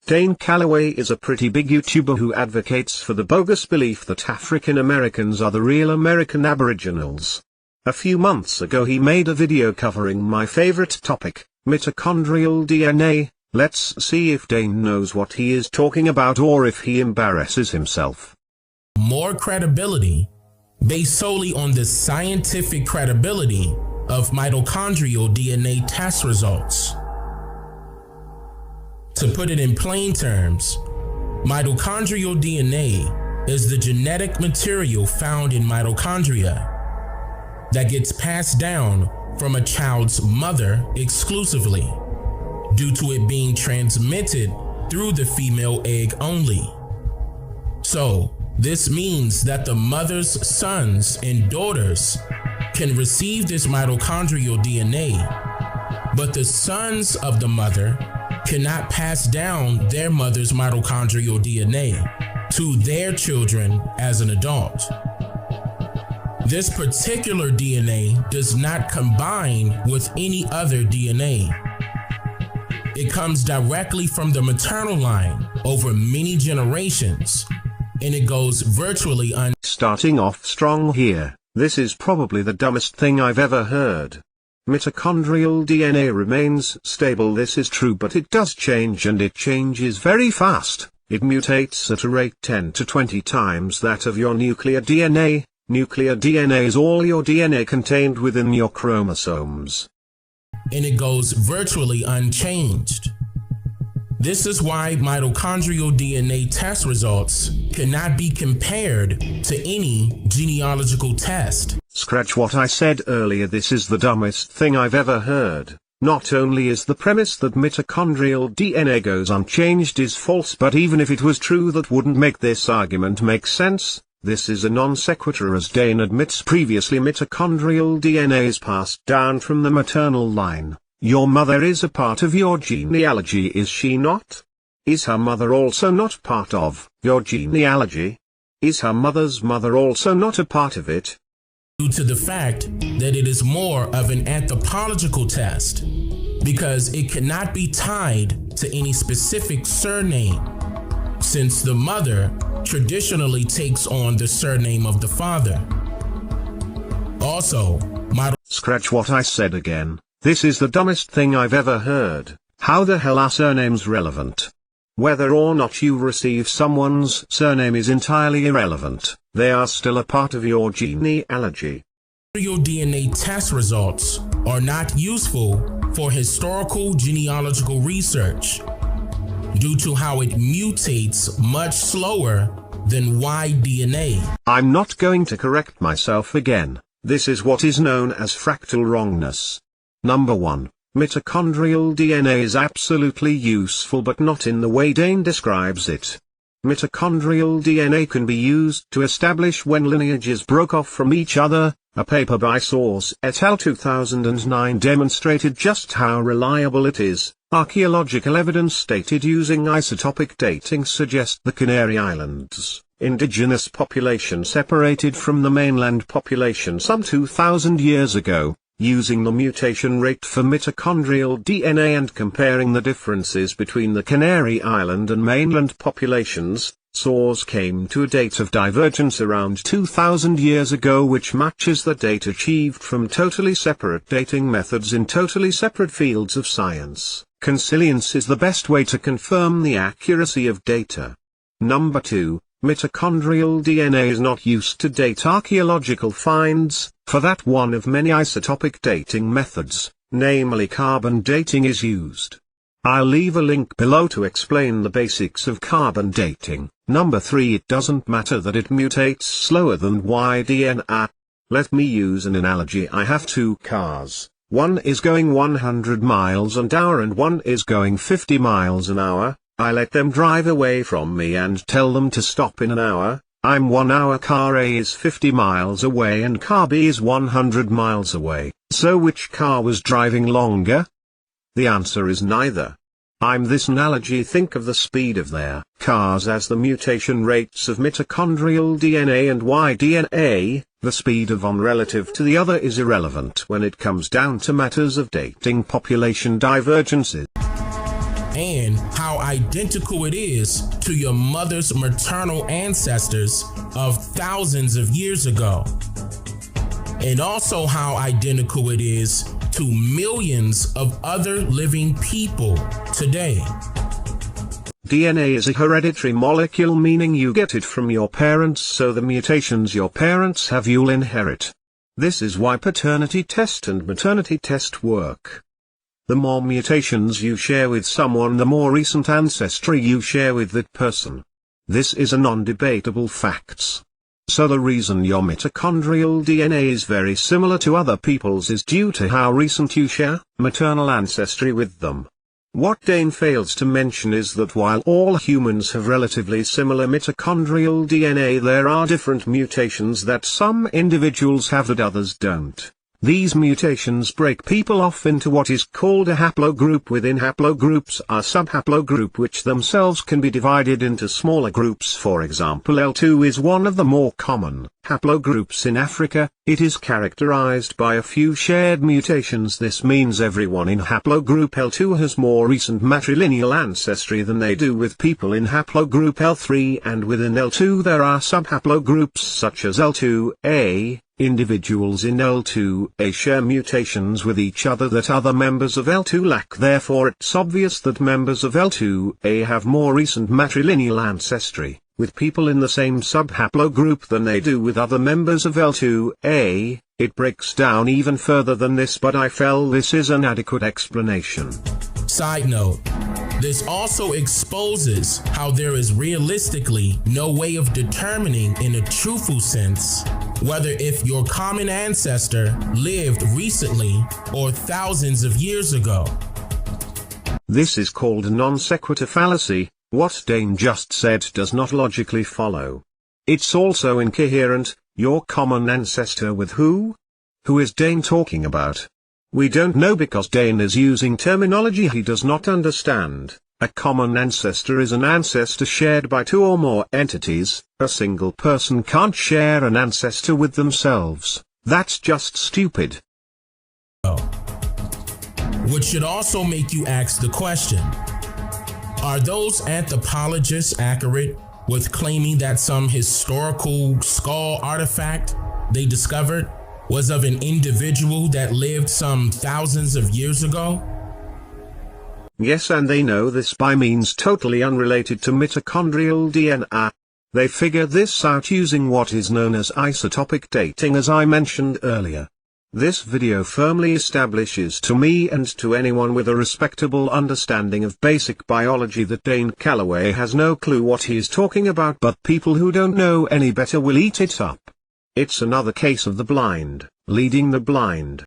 Dane Calloway is a pretty big YouTuber who advocates for the bogus belief that African Americans are the real American Aboriginals. A few months ago he made a video covering my favorite topic, mitochondrial DNA. Let's see if Dane knows what he is talking about or if he embarrasses himself. More credibility based solely on the scientific credibility of mitochondrial DNA test results. To put it in plain terms, mitochondrial DNA is the genetic material found in mitochondria that gets passed down from a child's mother exclusively, due to it being transmitted through the female egg only. So, this means that the mother's sons and daughters can receive this mitochondrial DNA, but the sons of the mother cannot pass down their mother's mitochondrial DNA to their children as an adult. This particular DNA does not combine with any other DNA. It comes directly from the maternal line over many generations, and it goes virtually Starting off strong here, this is probably the dumbest thing I've ever heard. Mitochondrial DNA remains stable. This is true, but it does change, and it changes very fast. It mutates at a rate 10 to 20 times that of your nuclear DNA. Nuclear DNA is all your DNA contained within your chromosomes, and it goes virtually unchanged. This is why mitochondrial DNA test results cannot be compared to any genealogical test. Scratch what I said earlier, this is the dumbest thing I've ever heard. Not only is the premise that mitochondrial DNA goes unchanged is false, but even if it was true, that wouldn't make this argument make sense. This is a non sequitur, as Dane admits previously. Mitochondrial DNA is passed down from the maternal line. Your mother is a part of your genealogy, is she not? Is her mother also not part of your genealogy? Is her mother's mother also not a part of it? Due to the fact that it is more of an anthropological test, because it cannot be tied to any specific surname, since the mother traditionally takes on the surname of the father. Also, Scratch what I said again. This is the dumbest thing I've ever heard. How the hell are surnames relevant? Whether or not you receive someone's surname is entirely irrelevant. They are still a part of your genealogy. Your DNA test results are not useful for historical genealogical research due to how it mutates much slower than Y-DNA. I'm not going to correct myself again. This is what is known as fractal wrongness. Number 1. Mitochondrial DNA is absolutely useful, but not in the way Dane describes it. Mitochondrial DNA can be used to establish when lineages broke off from each other. A paper by Source et al. 2009 demonstrated just how reliable it is. Archaeological evidence stated using isotopic dating suggests the Canary Islands' indigenous population separated from the mainland population some 2,000 years ago. Using the mutation rate for mitochondrial DNA and comparing the differences between the Canary Island and mainland populations, Source came to a date of divergence around 2,000 years ago, which matches the date achieved from totally separate dating methods in totally separate fields of science. Consilience is the best way to confirm the accuracy of data. Number 2. Mitochondrial DNA is not used to date archaeological finds. For that, one of many isotopic dating methods, namely carbon dating, is used. I'll leave a link below to explain the basics of carbon dating. Number 3. It doesn't matter that it mutates slower than Y-DNA. Let me use an analogy. I have two cars. One is going 100 miles an hour and one is going 50 miles an hour. I let them drive away from me and tell them to stop in an hour. I'm 1 hour, car A is 50 miles away and car B is 100 miles away. So which car was driving longer? The answer is neither. I'm this analogy. Think of the speed of their cars as the mutation rates of mitochondrial DNA and Y-DNA. The speed of one relative to the other is irrelevant when it comes down to matters of dating population divergences. and how identical it is to your mother's maternal ancestors of thousands of years ago. And also how identical it is to millions of other living people today. DNA is a hereditary molecule, meaning you get it from your parents, so the mutations your parents have you'll inherit. This is why paternity test and maternity test work. The more mutations you share with someone, the more recent ancestry you share with that person. This is a non-debatable fact. So the reason your mitochondrial DNA is very similar to other people's is due to how recent you share maternal ancestry with them. What Dane fails to mention is that while all humans have relatively similar mitochondrial DNA, there are different mutations that some individuals have that others don't. These mutations break people off into what is called a haplogroup. Within haplogroups are subhaplogroup, which themselves can be divided into smaller groups. For example, L2 is one of the more common haplogroups in Africa. It is characterized by a few shared mutations. This means everyone in haplogroup L2 has more recent matrilineal ancestry than they do with people in haplogroup L3, and within L2 there are subhaplogroups such as L2A. Individuals in L2A share mutations with each other that other members of L2 lack. Therefore, it's obvious that members of L2A have more recent matrilineal ancestry with people in the same subhaplogroup than they do with other members of L2A. It breaks down even further than this, but I felt this is an adequate explanation. Side note, this also exposes how there is realistically no way of determining in a truthful sense whether if your common ancestor lived recently or thousands of years ago. This is called a non sequitur fallacy. What Dane just said does not logically follow. It's also incoherent. Your common ancestor with who? Who is Dane talking about? We don't know because Dane is using terminology he does not understand. A common ancestor is an ancestor shared by two or more entities. A single person can't share an ancestor with themselves. That's just stupid. Which should also make you ask the question, are those anthropologists accurate with claiming that some historical skull artifact they discovered was of an individual that lived some thousands of years ago? Yes, and they know this by means totally unrelated to mitochondrial DNA. They figured this out using what is known as isotopic dating, as I mentioned earlier. This video firmly establishes to me and to anyone with a respectable understanding of basic biology that Dane Calloway has no clue what he is talking about, but people who don't know any better will eat it up. It's another case of the blind leading the blind.